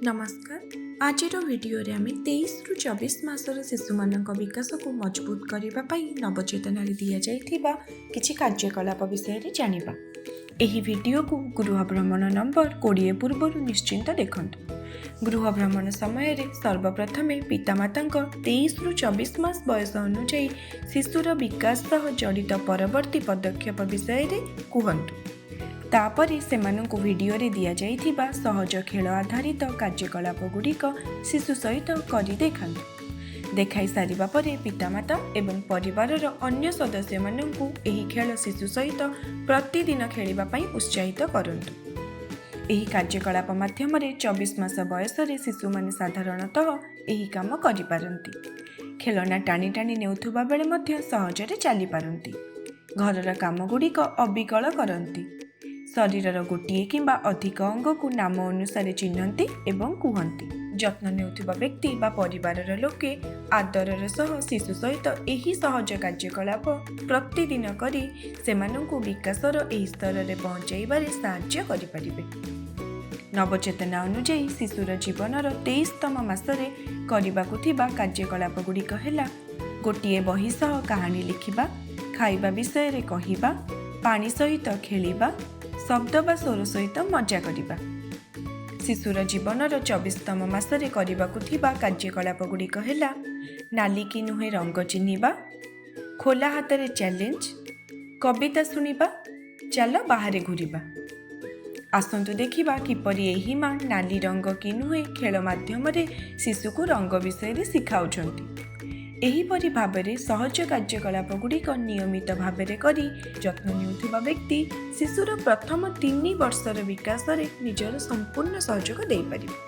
नमस्कार। आज भिडियो रे आमे 23 रु 24 मासर शिशु मानक विकास को मजबूत करने नवचेतना दि जाइथिबा किछि कार्यकलाप विषय रे जानिबा। एही वीडियो को गृह भ्रमण नंबर 20 पूर्व निश्चिंत देखंतु। गृह भ्रमण समय रे सर्वप्रथम पितामाता 23 रु 24 मास बयस अनुसार शिशुर विकास सह जड़ित परवर्ती पदक्षेप विषय रे कहंतु। तापरे सेमानंकु वीडियो रे दिया जाइथिबा सहज खेल आधारित कार्यकलाप गुड़िक शिशु सहित करि देखांतु। देखाई सारिबा परे पितामाता एवं परिवारर अन्य सदस्य मानंकु एही खेल शिशु सहित प्रतिदिन खेलिबा पई उत्साहित करंतु। एही कार्यकलाप माध्यम रे 24 मास बयस रे शिशु माने साधारणतः एही काम करि पारंती। खेलना टाणी टाणी नेउथुबा बेले मध्य सहजरे चली पारंती। घरर काम गुड़िक अविकल करंती। शरीरर गोटे किंबा अधिक अंग को नाम अनुसार चिन्हती एवं कहती। जत्न नेउथुबा व्यक्ति बा परिवारर लोके आदरर सह शिशु सहित एही सहज कार्यकलाप प्रतिदिन करी सेमानंकु विकासर एही स्तर रे पहुंचाइबारे साहाय्य करि परिबे। नवचेतना अनुसार शिशुर जीवनर 23तम मासरे करिबाकु थिबा कार्यकलाप गुड़िक हेला गोटे बही सह कहानी लिखिबा, खाइबा विषय रे कहिबा, पानी सहित खेलिबा, शब्द बा स्वर सहित मजा करिबा। शिशुर जीवनर 24तम मासरे करिबाकु थिबा कार्यकलाप गुड़िक हेला नाली कि नुहे रंग चिन्हिबा, खोला हातरे चैलेंज, कविता शुणिबा, चल बाहरे घुरिबा। आसंतु देखिबा किपरि एही मां नाली रंग कि नुहे खेल माध्यम रे शिशु को रंग विषय रे सिखाउछंती। एहीपरि भाबरे सहज कार्यकलाप गुड़िक नियमित भाबरे करी जत्न नेउथुबा व्यक्ति शिशुर प्रथम 3 वर्षर विकास रे निजर संपूर्ण सहयोग देई परिबे।